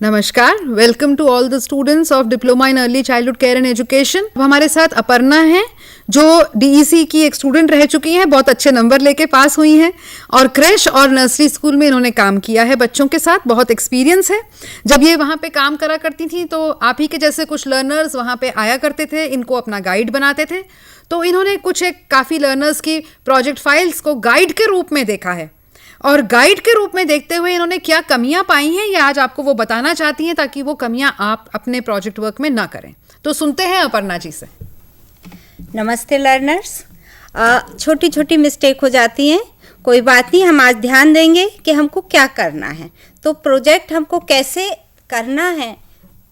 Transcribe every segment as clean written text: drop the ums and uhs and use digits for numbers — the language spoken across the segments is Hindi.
नमस्कार, welcome to all the students of diploma in early childhood care and education. हमारे साथ अपर्णा हैं जो डीईसी की एक स्टूडेंट रह चुकी हैं, बहुत अच्छे नंबर लेके पास हुई हैं और क्रेश और नर्सरी स्कूल में इन्होंने काम किया है बच्चों के साथ, बहुत एक्सपीरियंस है। जब ये वहाँ पे काम करा करती थी तो आप ही के जैसे कुछ लर्नर्स वहाँ पे आया करते थे, इनको अपना गाइड बनाते थे। तो इन्होंने कुछ एक काफ़ी लर्नर्स की प्रोजेक्ट फाइल्स को गाइड के रूप में देखा है और गाइड के रूप में देखते हुए इन्होंने क्या कमियां पाई हैं ये आज आपको वो बताना चाहती हैं ताकि वो कमियां आप अपने प्रोजेक्ट वर्क में ना करें। तो सुनते हैं अपर्णा जी से। नमस्ते लर्नर्स। छोटी छोटी मिस्टेक हो जाती हैं, कोई बात नहीं, हम आज ध्यान देंगे कि हमको क्या करना है। तो प्रोजेक्ट हमको कैसे करना है,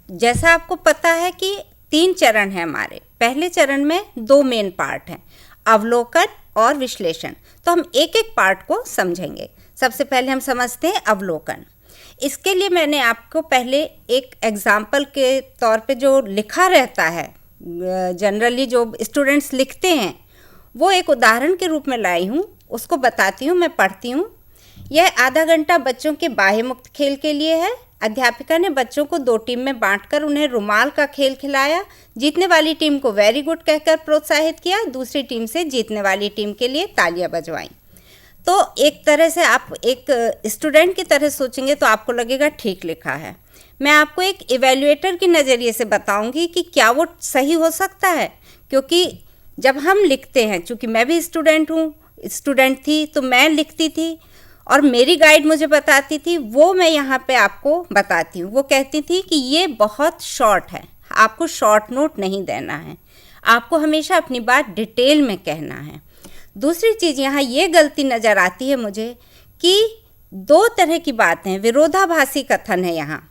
जैसा आपको पता है कि 3 चरण है हमारे। पहले चरण में 2 मेन पार्ट हैं, अवलोकन और विश्लेषण। तो हम एक एक पार्ट को समझेंगे। सबसे पहले हम समझते हैं अवलोकन। इसके लिए मैंने आपको पहले एक एग्जाम्पल के तौर पे जो लिखा रहता है, जनरली जो स्टूडेंट्स लिखते हैं, वो एक उदाहरण के रूप में लाई हूँ, उसको बताती हूँ, मैं पढ़ती हूँ। यह आधा घंटा बच्चों के बाह्य मुक्त खेल के लिए है। अध्यापिका ने बच्चों को 2 टीम में बांटकर उन्हें रुमाल का खेल खिलाया। जीतने वाली टीम को वेरी गुड कहकर प्रोत्साहित किया, दूसरी टीम से जीतने वाली टीम के लिए तालियां बजवाईं। तो एक तरह से आप एक स्टूडेंट की तरह सोचेंगे तो आपको लगेगा ठीक लिखा है। मैं आपको एक इवैल्यूएटर के नज़रिए से बताऊंगी कि क्या वो सही हो सकता है, क्योंकि जब हम लिखते हैं, चूँकि मैं भी स्टूडेंट थी तो मैं लिखती थी और मेरी गाइड मुझे बताती थी, वो मैं यहाँ पे आपको बताती हूँ। वो कहती थी कि ये बहुत शॉर्ट है, आपको शॉर्ट नोट नहीं देना है, आपको हमेशा अपनी बात डिटेल में कहना है। दूसरी चीज़ यहाँ ये गलती नज़र आती है मुझे कि 2 तरह की बातें हैं, विरोधाभासी कथन है यहाँ।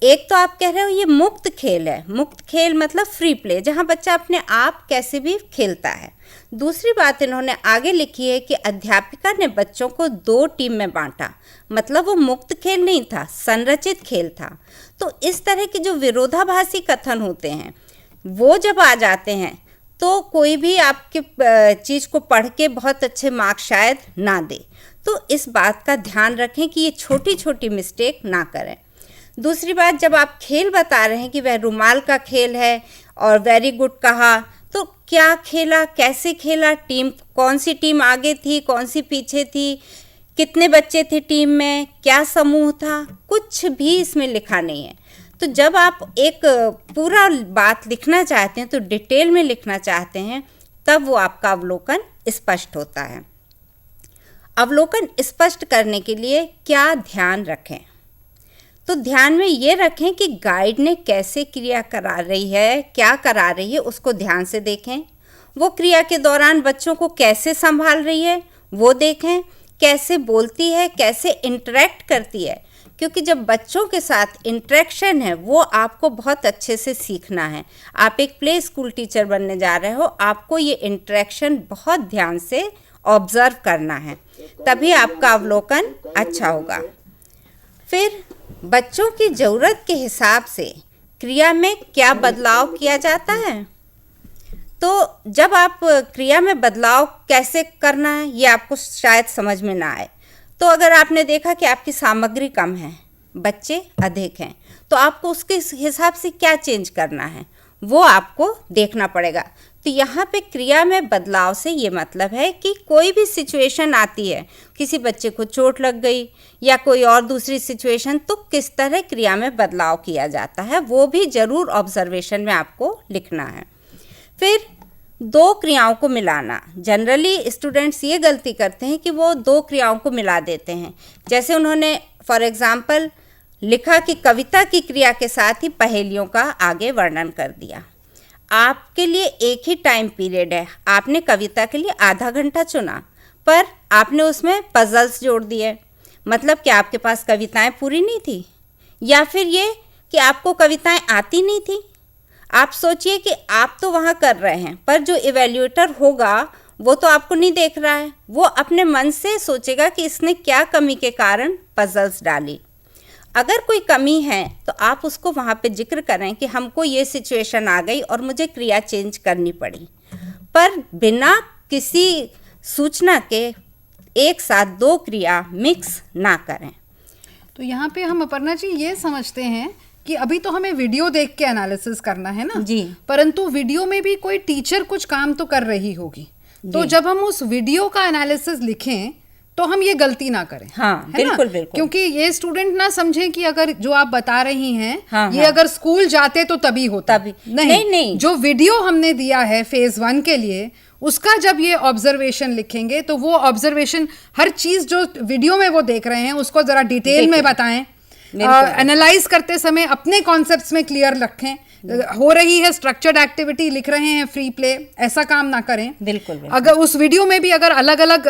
एक तो आप कह रहे हो ये मुक्त खेल है, मुक्त खेल मतलब फ्री प्ले, जहाँ बच्चा अपने आप कैसे भी खेलता है। दूसरी बात इन्होंने आगे लिखी है कि अध्यापिका ने बच्चों को 2 टीम में बांटा, मतलब वो मुक्त खेल नहीं था, संरचित खेल था। तो इस तरह के जो विरोधाभासी कथन होते हैं वो जब आ जाते हैं तो कोई भी आपके चीज़ को पढ़ के बहुत अच्छे मार्क्स शायद ना दे। तो इस बात का ध्यान रखें कि ये छोटी छोटी मिस्टेक ना करें। दूसरी बात, जब आप खेल बता रहे हैं कि वह रुमाल का खेल है और वेरी गुड कहा, तो क्या खेला, कैसे खेला, टीम कौन सी टीम आगे थी, कौन सी पीछे थी, कितने बच्चे थे टीम में, क्या समूह था, कुछ भी इसमें लिखा नहीं है। तो जब आप एक पूरा बात लिखना चाहते हैं, तो डिटेल में लिखना चाहते हैं, तब वो आपका अवलोकन स्पष्ट होता है। अवलोकन स्पष्ट करने के लिए क्या ध्यान रखें, तो ध्यान में ये रखें कि गाइड ने कैसे क्रिया करा रही है, क्या करा रही है, उसको ध्यान से देखें। वो क्रिया के दौरान बच्चों को कैसे संभाल रही है वो देखें, कैसे बोलती है, कैसे इंटरेक्ट करती है, क्योंकि जब बच्चों के साथ इंटरेक्शन है वो आपको बहुत अच्छे से सीखना है। आप एक प्ले स्कूल टीचर बनने जा रहे हो, आपको ये इंटरेक्शन बहुत ध्यान से ऑब्जर्व करना है, तभी आपका अवलोकन अच्छा होगा। फिर बच्चों की ज़रूरत के हिसाब से क्रिया में क्या बदलाव किया जाता है। तो जब आप क्रिया में बदलाव कैसे करना है ये आपको शायद समझ में ना आए। तो अगर आपने देखा कि आपकी सामग्री कम है, बच्चे अधिक हैं, तो आपको उसके हिसाब से क्या चेंज करना है वो आपको देखना पड़ेगा। तो यहाँ पे क्रिया में बदलाव से ये मतलब है कि कोई भी सिचुएशन आती है, किसी बच्चे को चोट लग गई या कोई और दूसरी सिचुएशन, तो किस तरह क्रिया में बदलाव किया जाता है वो भी ज़रूर ऑब्जर्वेशन में आपको लिखना है। फिर 2 क्रियाओं को मिलाना। जनरली स्टूडेंट्स ये गलती करते हैं कि वो 2 क्रियाओं को मिला देते हैं। जैसे उन्होंने फॉर एग्ज़ाम्पल लिखा कि कविता की क्रिया के साथ ही पहेलियों का आगे वर्णन कर दिया। आपके लिए एक ही टाइम पीरियड है, आपने कविता के लिए आधा घंटा चुना, पर आपने उसमें पजल्स जोड़ दिए। मतलब कि आपके पास कविताएं पूरी नहीं थी, या फिर ये कि आपको कविताएं आती नहीं थी। आप सोचिए कि आप तो वहाँ कर रहे हैं, पर जो इवैल्यूएटर होगा वो तो आपको नहीं देख रहा है, वो अपने मन से सोचेगा कि इसने क्या कमी के कारण पजल्स डाली। अगर कोई कमी है तो आप उसको वहाँ पे जिक्र करें कि हमको ये सिचुएशन आ गई और मुझे क्रिया चेंज करनी पड़ी, पर बिना किसी सूचना के एक साथ 2 क्रिया मिक्स ना करें। तो यहाँ पे हम अपर्णा जी ये समझते हैं कि अभी तो हमें वीडियो देख के एनालिसिस करना है ना जी। परंतु वीडियो में भी कोई टीचर कुछ काम तो कर रही होगी, तो जब हम उस वीडियो का एनालिसिस लिखें तो हम ये गलती ना करें। हाँ, है बिल्कुल ना? बिल्कुल। क्योंकि ये स्टूडेंट ना समझें कि अगर जो आप बता रही हैं हाँ, ये हाँ। अगर स्कूल जाते तो तभी होता, तभी। नहीं, नहीं। जो वीडियो हमने दिया है फेज 1 के लिए उसका जब ये ऑब्जर्वेशन लिखेंगे तो वो ऑब्जर्वेशन हर चीज जो वीडियो में वो देख रहे हैं उसको जरा डिटेल में बताएं, एनालाइज करते समय अपने कॉन्सेप्ट्स में क्लियर रखें। हो रही है स्ट्रक्चर्ड एक्टिविटी, लिख रहे हैं फ्री प्ले, ऐसा काम ना करें। बिल्कुल। अगर उस वीडियो में भी अगर अलग अलग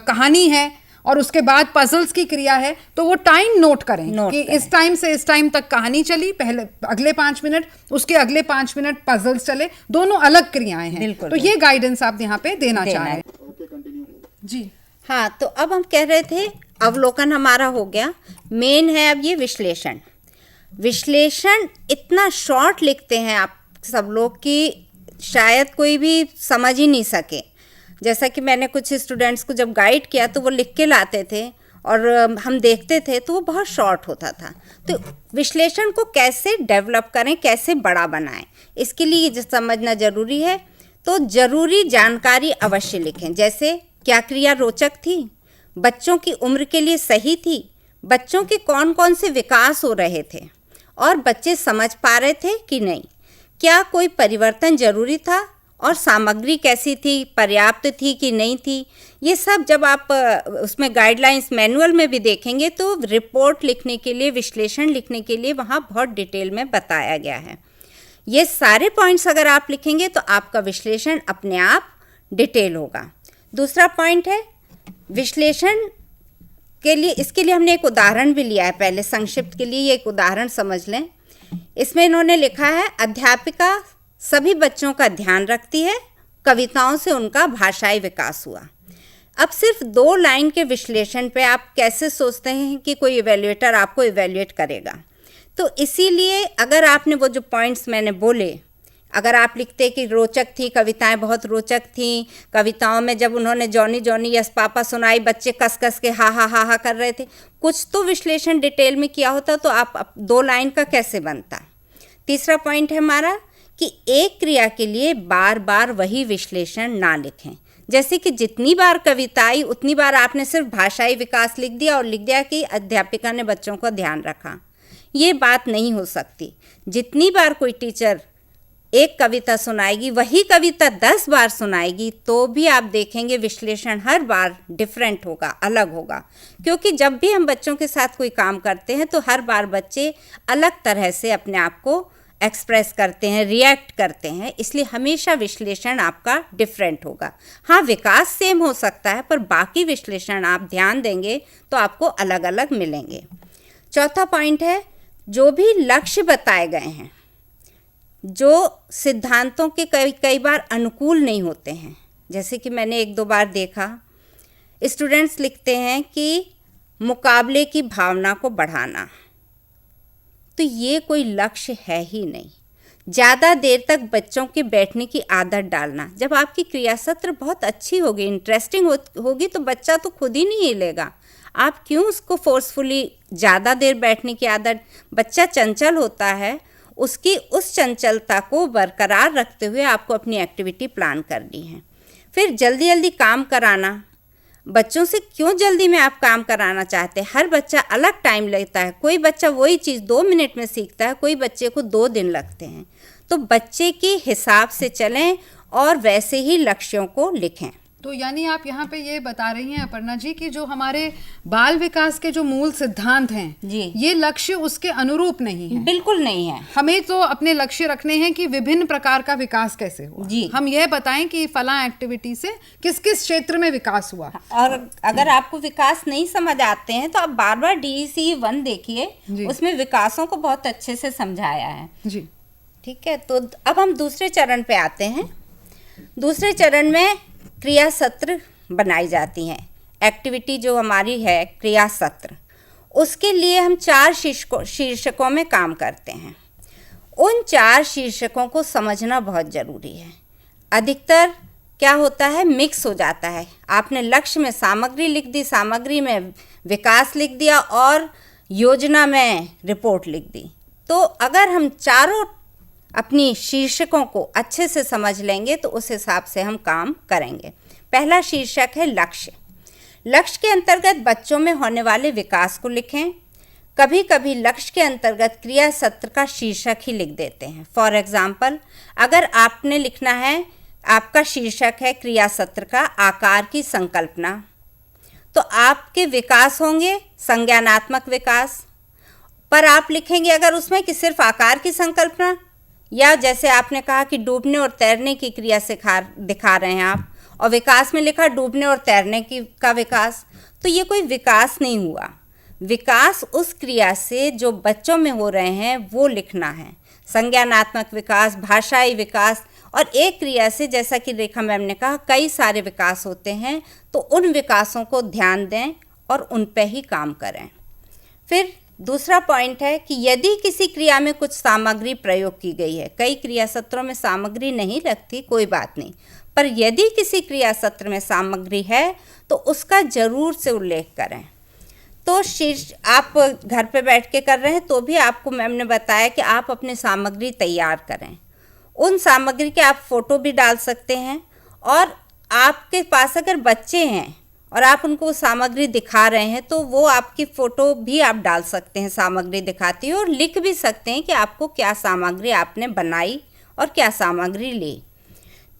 कहानी है और उसके बाद पजल्स की क्रिया है तो वो टाइम नोट करें कि इस टाइम से इस टाइम तक कहानी चली, पहले अगले 5 मिनट, उसके अगले 5 मिनट पजल्स चले, दोनों अलग क्रियाएं हैं। तो ये गाइडेंस आप यहाँ पे देना चाह रहे हैं। जी हाँ, तो अब हम कह रहे थे अवलोकन हमारा हो गया, मेन है अब ये विश्लेषण। विश्लेषण इतना शॉर्ट लिखते हैं आप सब लोग कि शायद कोई भी समझ ही नहीं सके। जैसा कि मैंने कुछ स्टूडेंट्स को जब गाइड किया तो वो लिख के लाते थे और हम देखते थे तो वो बहुत शॉर्ट होता था। तो विश्लेषण को कैसे डेवलप करें, कैसे बड़ा बनाएं, इसके लिए ये समझना ज़रूरी है। तो ज़रूरी जानकारी अवश्य लिखें, जैसे क्या क्रिया रोचक थी, बच्चों की उम्र के लिए सही थी, बच्चों के कौन कौन से विकास हो रहे थे और बच्चे समझ पा रहे थे कि नहीं, क्या कोई परिवर्तन जरूरी था और सामग्री कैसी थी, पर्याप्त थी कि नहीं थी। ये सब जब आप उसमें गाइडलाइंस मैनुअल में भी देखेंगे तो रिपोर्ट लिखने के लिए, विश्लेषण लिखने के लिए वहाँ बहुत डिटेल में बताया गया है। ये सारे पॉइंट्स अगर आप लिखेंगे तो आपका विश्लेषण अपने आप डिटेल होगा। दूसरा पॉइंट है विश्लेषण के लिए, इसके लिए हमने एक उदाहरण भी लिया है। पहले संक्षिप्त के लिए ये एक उदाहरण समझ लें। इसमें इन्होंने लिखा है, अध्यापिका सभी बच्चों का ध्यान रखती है, कविताओं से उनका भाषाई विकास हुआ। अब सिर्फ 2 लाइन के विश्लेषण पे आप कैसे सोचते हैं कि कोई इवैल्यूएटर आपको इवैल्यूएट करेगा। तो इसीलिए अगर आपने वो जो पॉइंट्स मैंने बोले, अगर आप लिखते कि रोचक थी, कविताएं बहुत रोचक थी, कविताओं में जब उन्होंने जॉनी जॉनी यस पापा सुनाई, बच्चे कस कस के हा हा हा हा कर रहे थे, कुछ तो विश्लेषण डिटेल में किया होता तो आप 2 लाइन का कैसे बनता। तीसरा पॉइंट है हमारा कि एक क्रिया के लिए बार बार वही विश्लेषण ना लिखें। जैसे कि जितनी बार कविता आई उतनी बार आपने सिर्फ भाषाई विकास लिख दिया और लिख दिया कि अध्यापिका ने बच्चों का ध्यान रखा। ये बात नहीं हो सकती। जितनी बार कोई टीचर एक कविता सुनाएगी, वही कविता 10 बार सुनाएगी तो भी आप देखेंगे विश्लेषण हर बार डिफरेंट होगा, अलग होगा। क्योंकि जब भी हम बच्चों के साथ कोई काम करते हैं तो हर बार बच्चे अलग तरह से अपने आप को एक्सप्रेस करते हैं, रिएक्ट करते हैं, इसलिए हमेशा विश्लेषण आपका डिफरेंट होगा। हाँ, विकास सेम हो सकता है पर बाकी विश्लेषण आप ध्यान देंगे तो आपको अलग अलग मिलेंगे। चौथा पॉइंट है, जो भी लक्ष्य बताए गए हैं जो सिद्धांतों के कई बार अनुकूल नहीं होते हैं, जैसे कि मैंने 1-2 बार देखा स्टूडेंट्स लिखते हैं कि मुकाबले की भावना को बढ़ाना, तो ये कोई लक्ष्य है ही नहीं। ज़्यादा देर तक बच्चों के बैठने की आदत डालना, जब आपकी क्रिया सत्र बहुत अच्छी होगी, इंटरेस्टिंग होगी तो बच्चा तो खुद ही नहीं हिलेगा। आप क्यों उसको फोर्सफुली ज़्यादा देर बैठने की आदत, बच्चा चंचल होता है, उसकी उस चंचलता को बरकरार रखते हुए आपको अपनी एक्टिविटी प्लान करनी है। फिर जल्दी जल्दी काम कराना, बच्चों से क्यों जल्दी में आप काम कराना चाहते हैं। हर बच्चा अलग टाइम लेता है, कोई बच्चा वही चीज़ 2 मिनट में सीखता है, कोई बच्चे को 2 दिन लगते हैं। तो बच्चे के हिसाब से चलें और वैसे ही लक्ष्यों को लिखें। तो यानी आप यहाँ पे ये बता रही हैं अपर्णा जी कि जो हमारे बाल विकास के जो मूल सिद्धांत हैं जी, ये लक्ष्य उसके अनुरूप नहीं है, बिल्कुल नहीं है। हमें तो अपने लक्ष्य रखने हैं कि विभिन्न प्रकार का विकास कैसे हुआ जी। हम यह बताएं कि फला एक्टिविटी से किस किस क्षेत्र में विकास हुआ। और अगर आपको विकास नहीं समझ आते हैं तो आप बार बार DEC 1 देखिए, उसमें विकासों को बहुत अच्छे से समझाया है जी। ठीक है, तो अब हम दूसरे चरण पे आते हैं। दूसरे चरण में क्रिया सत्र बनाई जाती हैं। एक्टिविटी जो हमारी है क्रिया सत्र, उसके लिए हम 4 शीर्षकों में काम करते हैं। उन 4 शीर्षकों को समझना बहुत ज़रूरी है। अधिकतर क्या होता है, मिक्स हो जाता है। आपने लक्ष्य में सामग्री लिख दी, सामग्री में विकास लिख दिया और योजना में रिपोर्ट लिख दी। तो अगर हम चारों अपनी शीर्षकों को अच्छे से समझ लेंगे तो उस हिसाब से हम काम करेंगे। पहला शीर्षक है लक्ष्य। लक्ष्य के अंतर्गत बच्चों में होने वाले विकास को लिखें। कभी कभी लक्ष्य के अंतर्गत क्रिया सत्र का शीर्षक ही लिख देते हैं। फॉर एग्जाम्पल, अगर आपने लिखना है, आपका शीर्षक है क्रिया सत्र का आकार की संकल्पना, तो आपके विकास होंगे संज्ञानात्मक विकास, पर आप लिखेंगे अगर उसमें कि सिर्फ आकार की संकल्पना, या जैसे आपने कहा कि डूबने और तैरने की क्रिया दिखा रहे हैं आप, और विकास में लिखा डूबने और तैरने का विकास, तो ये कोई विकास नहीं हुआ। विकास उस क्रिया से जो बच्चों में हो रहे हैं वो लिखना है। संज्ञानात्मक विकास, भाषाई विकास, और एक क्रिया से, जैसा कि रेखा मैम ने कहा, कई सारे विकास होते हैं, तो उन विकासों को ध्यान दें और उन पे ही काम करें। फिर दूसरा पॉइंट है कि यदि किसी क्रिया में कुछ सामग्री प्रयोग की गई है, कई क्रिया सत्रों में सामग्री नहीं लगती, कोई बात नहीं, पर यदि किसी क्रिया सत्र में सामग्री है तो उसका जरूर से उल्लेख करें। तो आप घर पे बैठ के कर रहे हैं तो भी आपको मैम ने बताया कि आप अपनी सामग्री तैयार करें। उन सामग्री के आप फ़ोटो भी डाल सकते हैं, और आपके पास अगर बच्चे हैं और आप उनको सामग्री दिखा रहे हैं तो वो आपकी फ़ोटो भी आप डाल सकते हैं सामग्री दिखाती है, और लिख भी सकते हैं कि आपको क्या सामग्री आपने बनाई और क्या सामग्री ली।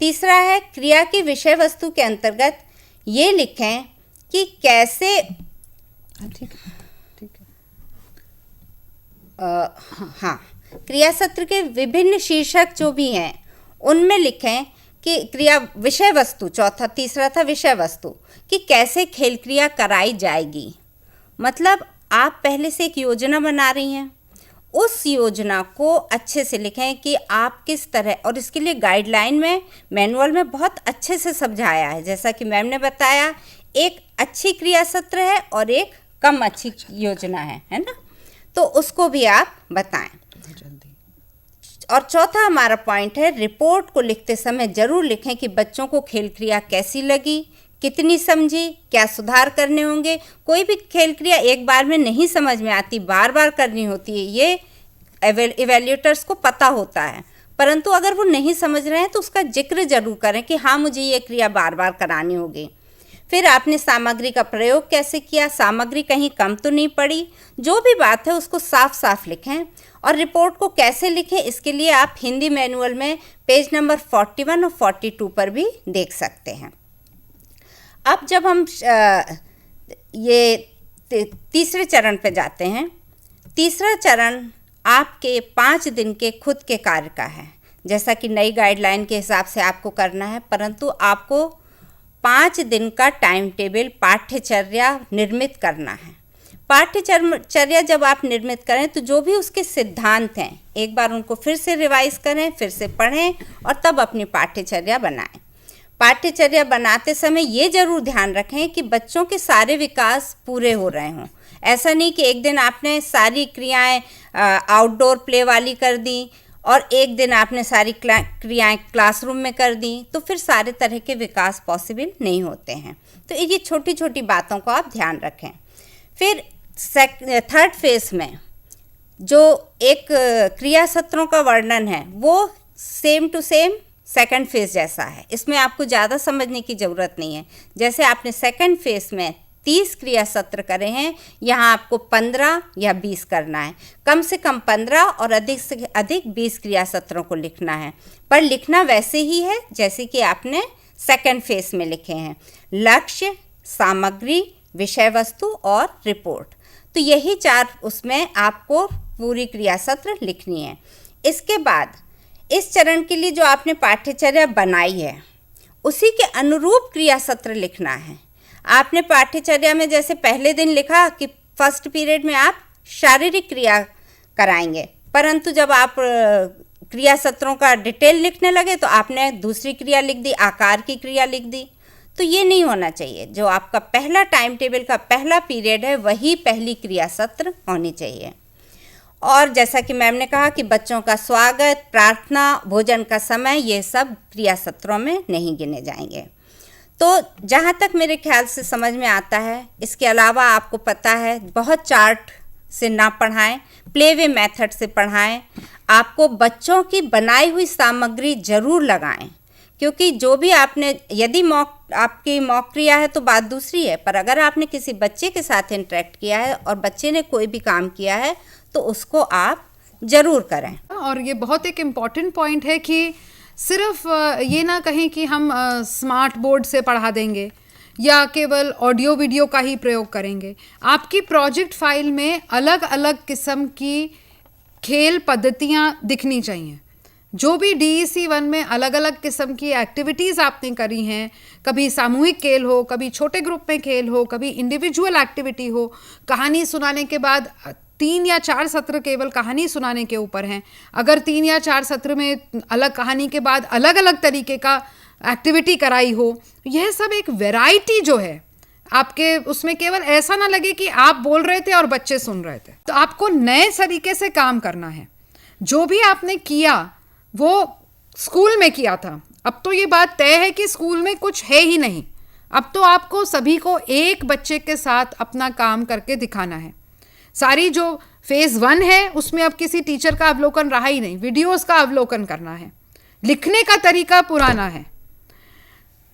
तीसरा है क्रिया की विषय वस्तु के अंतर्गत ये लिखें कि कैसे, ठीक है, हाँ, क्रिया सत्र के विभिन्न शीर्षक जो भी हैं उनमें लिखें कि क्रिया विषय वस्तु, तीसरा था विषय वस्तु, कि कैसे खेल क्रिया कराई जाएगी। मतलब आप पहले से एक योजना बना रही हैं, उस योजना को अच्छे से लिखें कि आप किस तरह, और इसके लिए गाइडलाइन में, मैनुअल में बहुत अच्छे से समझाया है। जैसा कि मैम ने बताया, एक अच्छी क्रिया सत्र है और एक कम अच्छी योजना है ना, तो उसको भी आप बताएं। और चौथा हमारा पॉइंट है, रिपोर्ट को लिखते समय जरूर लिखें कि बच्चों को खेल क्रिया कैसी लगी, कितनी समझी, क्या सुधार करने होंगे। कोई भी खेल क्रिया एक बार में नहीं समझ में आती, बार बार करनी होती है, ये इवैल्यूएटर्स को पता होता है, परंतु अगर वो नहीं समझ रहे हैं तो उसका जिक्र जरूर करें कि हाँ, मुझे ये क्रिया बार बार करानी होगी। फिर आपने सामग्री का प्रयोग कैसे किया, सामग्री कहीं कम तो नहीं पड़ी, जो भी बात है उसको साफ साफ लिखें। और रिपोर्ट को कैसे लिखें, इसके लिए आप हिंदी मैनुअल में पेज नंबर 41 और 42 पर भी देख सकते हैं। अब जब हम ये तीसरे चरण पे जाते हैं, तीसरा चरण आपके 5 दिन के खुद के कार्य का है। जैसा कि नई गाइडलाइन के हिसाब से आपको करना है, परंतु आपको 5 दिन का टाइम टेबल, पाठ्यचर्या निर्मित करना है। पाठ्यचर्या जब आप निर्मित करें तो जो भी उसके सिद्धांत हैं एक बार उनको फिर से रिवाइज करें, फिर से पढ़ें और तब अपनी पाठ्यचर्या बनाएं। पाठ्यचर्या बनाते समय ये जरूर ध्यान रखें कि बच्चों के सारे विकास पूरे हो रहे हों। ऐसा नहीं कि एक दिन आपने सारी क्रियाएं आउटडोर प्ले वाली कर दी और एक दिन आपने सारी क्रियाएं क्लासरूम में कर दी, तो फिर सारे तरह के विकास पॉसिबल नहीं होते हैं। तो ये छोटी छोटी बातों को आप ध्यान रखें। फिर थर्ड फेज में जो एक क्रिया सत्रों का वर्णन है वो same to same second phase जैसा है, इसमें आपको ज़्यादा समझने की ज़रूरत नहीं है। जैसे आपने सेकंड फेज में 30 क्रिया सत्र करे हैं, यहाँ आपको 15 या 20 करना है। कम से कम 15 और अधिक से अधिक 20 क्रिया सत्रों को लिखना है, पर लिखना वैसे ही है जैसे कि आपने सेकंड फेज में लिखे हैं। लक्ष्य, सामग्री, विषय वस्तु और रिपोर्ट, तो यही 4 उसमें आपको पूरी क्रिया सत्र लिखनी है। इसके बाद इस चरण के लिए जो आपने पाठ्यचर्या बनाई है उसी के अनुरूप क्रिया सत्र लिखना है। आपने पाठ्यचर्या में जैसे पहले दिन लिखा कि फर्स्ट पीरियड में आप शारीरिक क्रिया कराएंगे, परंतु जब आप क्रिया सत्रों का डिटेल लिखने लगे तो आपने दूसरी क्रिया लिख दी, आकार की क्रिया लिख दी। तो ये नहीं होना चाहिए। जो आपका पहला टाइम टेबल का पहला पीरियड है वही पहली क्रिया सत्र होनी चाहिए। और जैसा कि मैम ने कहा कि बच्चों का स्वागत, प्रार्थना, भोजन का समय, ये सब क्रिया सत्रों में नहीं गिने जाएंगे। तो जहाँ तक मेरे ख्याल से समझ में आता है, इसके अलावा आपको पता है बहुत चार्ट से ना पढ़ाएं, प्ले वे मेथड से पढ़ाएं। आपको बच्चों की बनाई हुई सामग्री ज़रूर लगाएं, क्योंकि जो भी आपने, यदि आपकी मॉक क्रिया है तो बात दूसरी है, पर अगर आपने किसी बच्चे के साथ इंटरेक्ट किया है और बच्चे ने कोई भी काम किया है तो उसको आप ज़रूर करें। और ये बहुत एक इम्पॉर्टेंट पॉइंट है कि सिर्फ ये ना कहें कि हम स्मार्ट बोर्ड से पढ़ा देंगे या केवल ऑडियो वीडियो का ही प्रयोग करेंगे। आपकी प्रोजेक्ट फाइल में अलग अलग किस्म की खेल पद्धतियाँ दिखनी चाहिए। जो भी DEC 1 में अलग अलग किस्म की एक्टिविटीज़ आपने करी हैं, कभी सामूहिक खेल हो, कभी छोटे ग्रुप में खेल हो, कभी इंडिविजुअल एक्टिविटी हो, कहानी सुनाने के बाद 3 या 4 सत्र केवल कहानी सुनाने के ऊपर हैं। अगर 3 या 4 सत्र में अलग कहानी के बाद अलग अलग तरीके का एक्टिविटी कराई हो, यह सब एक वैरायटी जो है आपके उसमें, केवल ऐसा ना लगे कि आप बोल रहे थे और बच्चे सुन रहे थे। तो आपको नए तरीके से काम करना है। जो भी आपने किया वो स्कूल में किया था, अब तो ये बात तय है कि स्कूल में कुछ है ही नहीं। अब तो आपको सभी को एक बच्चे के साथ अपना काम करके दिखाना है। सारी जो फेज़ 1 है उसमें अब किसी टीचर का अवलोकन रहा ही नहीं, वीडियोस का अवलोकन करना है, लिखने का तरीका पुराना है।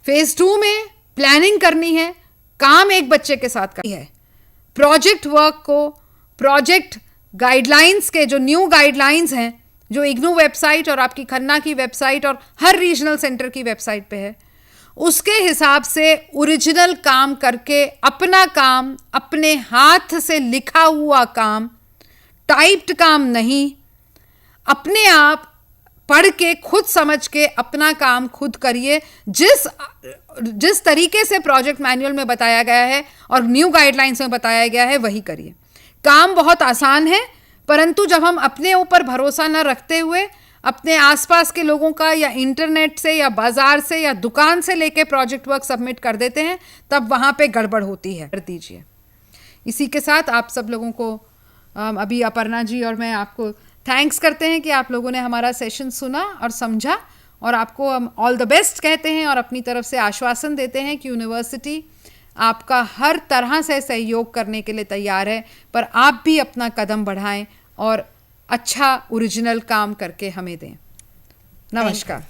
फेज़ 2 में प्लानिंग करनी है, काम एक बच्चे के साथ करनी है। प्रोजेक्ट वर्क को, प्रोजेक्ट गाइडलाइंस के जो न्यू गाइडलाइंस हैं, जो इग्नू वेबसाइट और आपकी खन्ना की वेबसाइट और हर रीजनल सेंटर की वेबसाइट पे है, उसके हिसाब से ओरिजिनल काम करके अपना काम, अपने हाथ से लिखा हुआ काम, टाइप्ड काम नहीं, अपने आप पढ़ के खुद समझ के अपना काम खुद करिए। जिस तरीके से प्रोजेक्ट मैनुअल में बताया गया है और न्यू गाइडलाइंस में बताया गया है वही करिए। काम बहुत आसान है, परंतु जब हम अपने ऊपर भरोसा न रखते हुए अपने आसपास के लोगों का या इंटरनेट से या बाजार से या दुकान से लेके प्रोजेक्ट वर्क सबमिट कर देते हैं, तब वहाँ पे गड़बड़ होती है। कर दीजिए। इसी के साथ आप सब लोगों को अभी अपर्णा जी और मैं आपको थैंक्स करते हैं कि आप लोगों ने हमारा सेशन सुना और समझा, और आपको हम ऑल द बेस्ट कहते हैं और अपनी तरफ से आश्वासन देते हैं कि यूनिवर्सिटी आपका हर तरह से सहयोग करने के लिए तैयार है, पर आप भी अपना कदम बढ़ाएं और अच्छा ओरिजिनल काम करके हमें दें। नमस्कार।